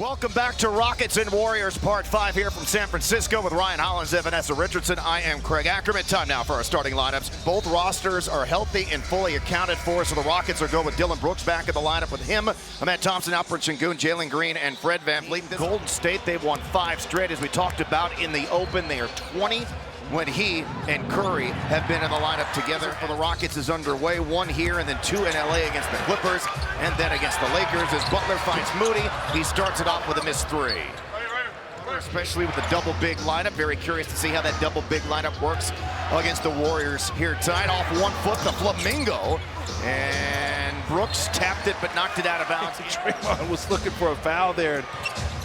Welcome back to Rockets and Warriors Part 5 here from San Francisco with Ryan Hollins and Vanessa Richardson. I am Craig Ackerman. Time now for our starting lineups. Both rosters are healthy and fully accounted for, so the Rockets are going with Dillon Brooks back in the lineup with him, Ahmed Thompson, Alperen Şengün, Jalen Green, and Fred VanVleet. Golden State, they've won 5 straight, as we talked about in the open. They are 20 when he and Curry have been in the lineup together. For the Rockets is underway, 1 here and then 2 in LA against the Clippers and then against the Lakers as Butler finds Moody. He starts it off with a missed 3. Especially with the double big lineup. Very curious to see how that double big lineup works against the Warriors here tonight. Off 1 foot, the Flamingo. And Brooks tapped it but knocked it out of bounds. Draymond was looking for a foul there, and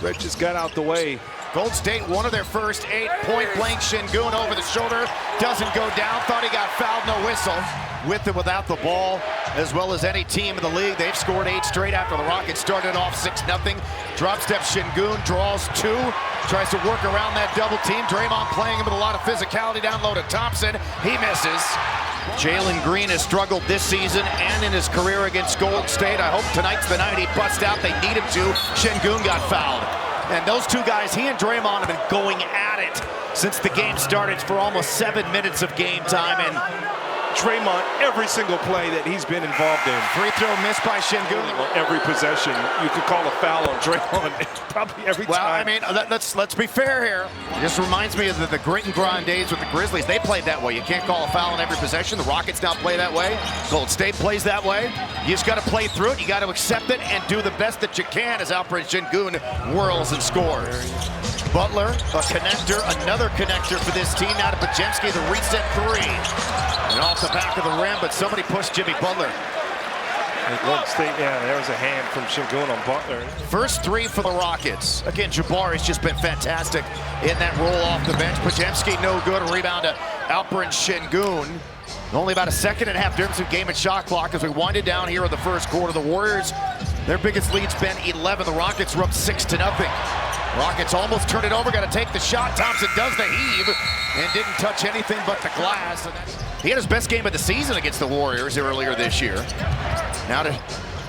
Red just got out the way. Golden State, one of their first 8, point-blank Şengün over the shoulder, doesn't go down, thought he got fouled, no whistle. With and without the ball, as well as any team in the league, they've scored 8 straight after the Rockets started off 6-0. Drop step Şengün, draws 2, tries to work around that double team. Draymond playing him with a lot of physicality down low to Thompson, he misses. Jalen Green has struggled this season and in his career against Golden State. I hope tonight's the night he busts out, they need him to. Şengün got fouled. And those two guys, he and Draymond, have been going at it since the game started for almost 7 minutes of game time. And Draymond, every single play that he's been involved in. Free throw missed by Şengün. Every possession, you could call a foul on Draymond probably every time. Well, I mean, let's be fair here. It just reminds me of the grit and grind days with the Grizzlies. They played that way. You can't call a foul on every possession. The Rockets now play that way. Golden State plays that way. You just got to play through it. You got to accept it and do the best that you can as Alperen Şengün whirls and scores. Butler, a connector, another connector for this team. Now to Podziemski, the reset 3. And off the back of the rim, but somebody pushed Jimmy Butler. Golden State, yeah, there was a hand from Şengün on Butler. First 3 for the Rockets. Again, Jabari's just been fantastic in that roll off the bench. Podziemski no good. A rebound to Alperen Şengün. Only about a 1.5 difference in game and shot clock as we wind it down here in the first quarter. The Warriors, their biggest lead's been 11. The Rockets were up 6-0. Rockets almost turned it over, got to take the shot. Thompson does the heave and didn't touch anything but the glass. He had his best game of the season against the Warriors earlier this year. Now to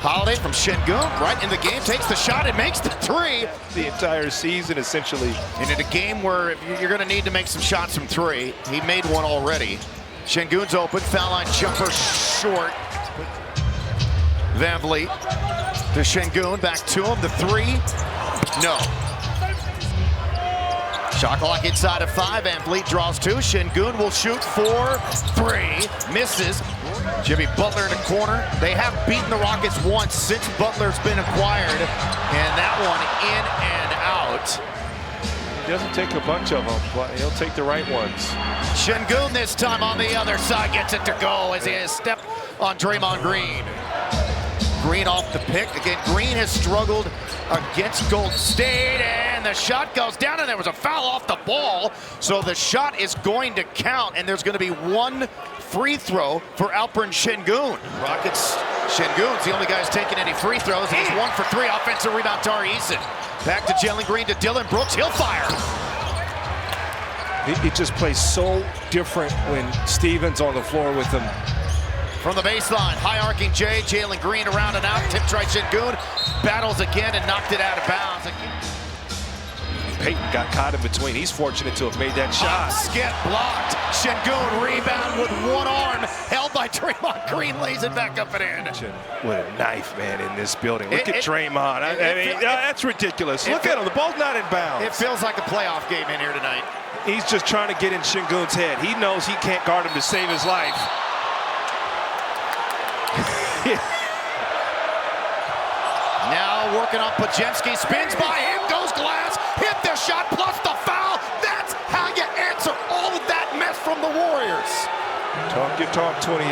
Holiday from Şengün, right in the game, takes the shot and makes the 3. The entire season, essentially. And in a game where you're going to need to make some shots from 3, he made one already. Şengün's open, foul line jumper short. VanVleet to Şengün, back to him, the 3, no. Shot clock inside of 5, VanVleet draws 2, Şengün will shoot 4, 3, misses. Jimmy Butler in the corner. They have beaten the Rockets once since Butler's been acquired, and that one in and out. He doesn't take a bunch of them, but he'll take the right ones. Şengün this time on the other side gets it to go as he has stepped on Draymond Green. Green off the pick. Again, Green has struggled against Golden State, and the shot goes down, and there was a foul off the ball. So the shot is going to count, and there's going to be 1 free throw for Alperen Şengün. Rockets, Şengün's the only guy who's taking any free throws. He's 1 for 3. Offensive rebound, Tari Eason. Back to Jalen Green to Dillon Brooks. He'll fire. He just plays so different when Stevens on the floor with him. From the baseline, high arcing Jalen Green around and out. Tip try Şengün, battles again and knocked it out of bounds. Payton got caught in between. He's fortunate to have made that shot. Skip blocked. Şengün rebound with 1 arm, held by Draymond Green, lays it back up and in. With a knife, man, in this building. Look at Draymond. I mean, that's ridiculous. Look at him. The ball's not in bounds. It feels like a playoff game in here tonight. He's just trying to get in Şengün's head. He knows he can't guard him to save his life. Now working on Podziemski, spins by him, goes glass, hit the shot plus the foul. That's how you answer all of that mess from the Warriors. Talk your talk, 28.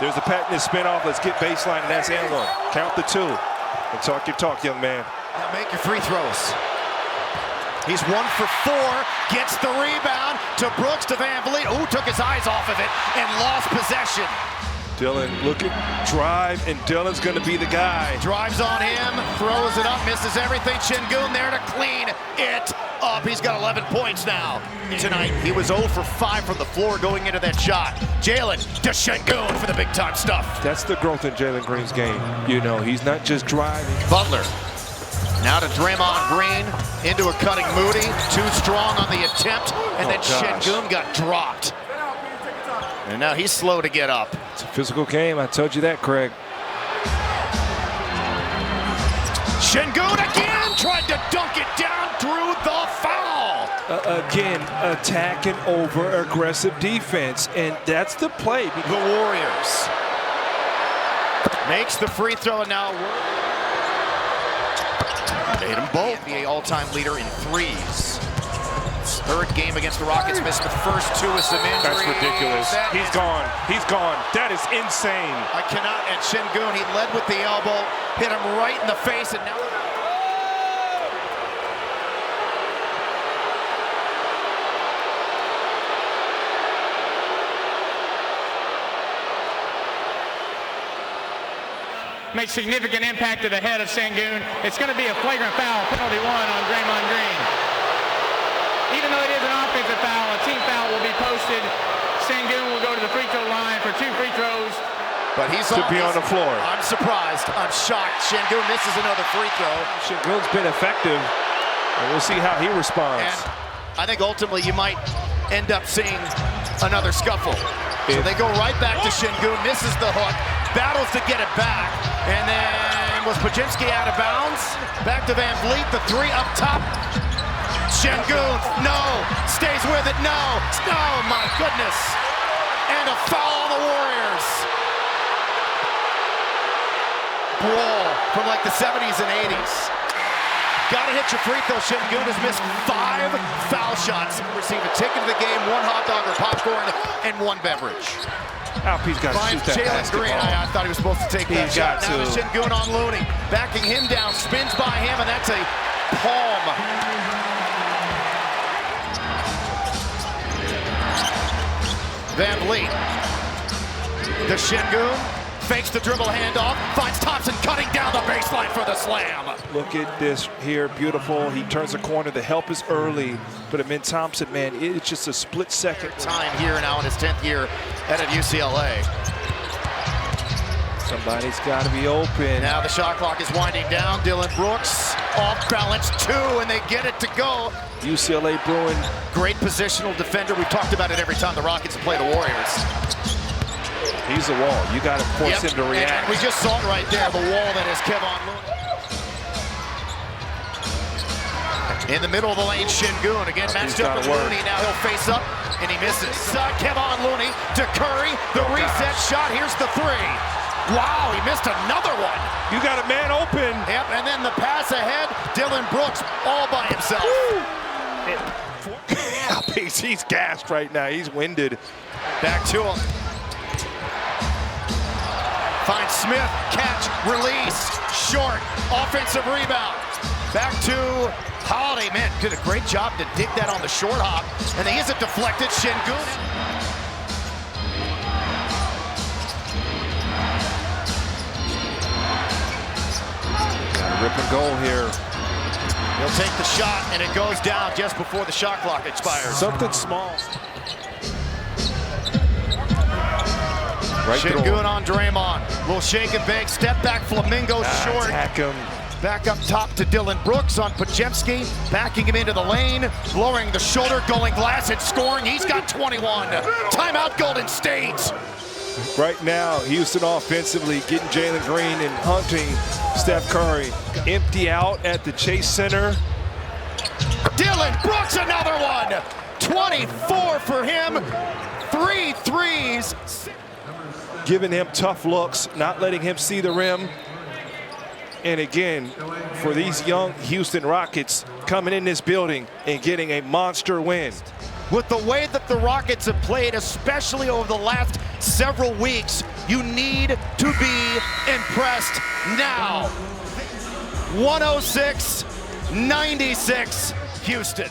There's the patented spin off. Let's get baseline, and that's and 1. Count the 2. And talk your talk, young man. Now make your free throws. He's 1 for 4, gets the rebound to Brooks to VanVleet. Ooh, took his eyes off of it and lost possession. Dillon looking, drive, and Dillon's going to be the guy. Drives on him, throws it up, misses everything. Şengün there to clean it up. He's got 11 points now. Tonight, he was 0 for 5 from the floor going into that shot. Jalen to Şengün for the big-time stuff. That's the growth in Jalen Green's game. You know, he's not just driving. Butler Now to Draymond Green, into a cutting Moody, too strong on the attempt, and then Şengün got dropped. And now he's slow to get up. It's a physical game, I told you that, Craig. Şengün again tried to dunk it down, drew the foul. Again, attack and over aggressive defense, and that's the play. The Warriors makes the free throw, and now made them both. NBA all-time leader in threes. Third game against the Rockets, missed the first two with some injuries. That's ridiculous. He's gone. He's gone. That is insane. I cannot. And Şengün, he led with the elbow, hit him right in the face, and now. Makes significant impact to the head of Şengün. It's going to be a flagrant foul, penalty 1 on Draymond Green. Even though it is an offensive foul, a team foul will be posted. Şengün will go to the free throw line for 2 free throws. But he's to be on the floor. I'm surprised. I'm shocked. Şengün misses another free throw. Şengün's been effective, and we'll see how he responds. And I think ultimately you might end up seeing another scuffle. So they go right back to Şengün, misses the hook, battles to get it back, and then was Podziemski out of bounds? Back to Van Vliet, the 3 up top. Şengün, no, stays with it, no, oh my goodness. And a foul on the Warriors. Brawl from like the 70s and 80s. Gotta hit your free throw. Şengün has missed 5 foul shots. Received a ticket to the game, 1 hot dog or popcorn, and 1 beverage. Alpi's got to shoot that Jalen Green, I thought he was supposed to take that shot. Now to Şengün on Looney, backing him down, spins by him, and that's a palm. Van Vliet. To Şengün, fakes the dribble handoff, finds Thompson cutting down the baseline for the slam. Look at this here, beautiful. He turns the corner, the help is early, but Amin Thompson, man, it's just a split second. Time here now in his 10th year at UCLA. Somebody's got to be open. Now the shot clock is winding down. Dillon Brooks off balance 2, and they get it to go. UCLA Bruin. Great positional defender. We've talked about it every time the Rockets play the Warriors. He's the wall. You got to force him to react. And we just saw it right there, the wall that is Kevon Looney. In the middle of the lane, Şengün again matched up with Looney. Now he'll face up, and he misses. Kevon Looney to Curry. The reset shot. Here's the 3. Wow, he missed another one. You got a man open. Yep, and then the pass ahead. Dillon Brooks all by himself. He's gassed right now. He's winded. Back to him. Finds Smith, catch, release, short, offensive rebound. Back to Holiday. Man, did a great job to dig that on the short hop. And he isn't deflected. Şengün. Rip and goal here. He'll take the shot, and it goes down just before the shot clock expires. Something small. Right Şengün on Draymond. Little shake and bake, step back, Flamingo short. Attack him. Back up top to Dillon Brooks on Podziemski, backing him into the lane, lowering the shoulder, going glass and scoring. He's got 21. Timeout, Golden State. Right now, Houston offensively getting Jalen Green and hunting Steph Curry. Empty out at the Chase Center. Dillon Brooks, another one. 24 for him. 3 threes. Giving him tough looks, not letting him see the rim. And again, for these young Houston Rockets coming in this building and getting a monster win. With the way that the Rockets have played, especially over the last several weeks, you need to be impressed now. 106-96 Houston.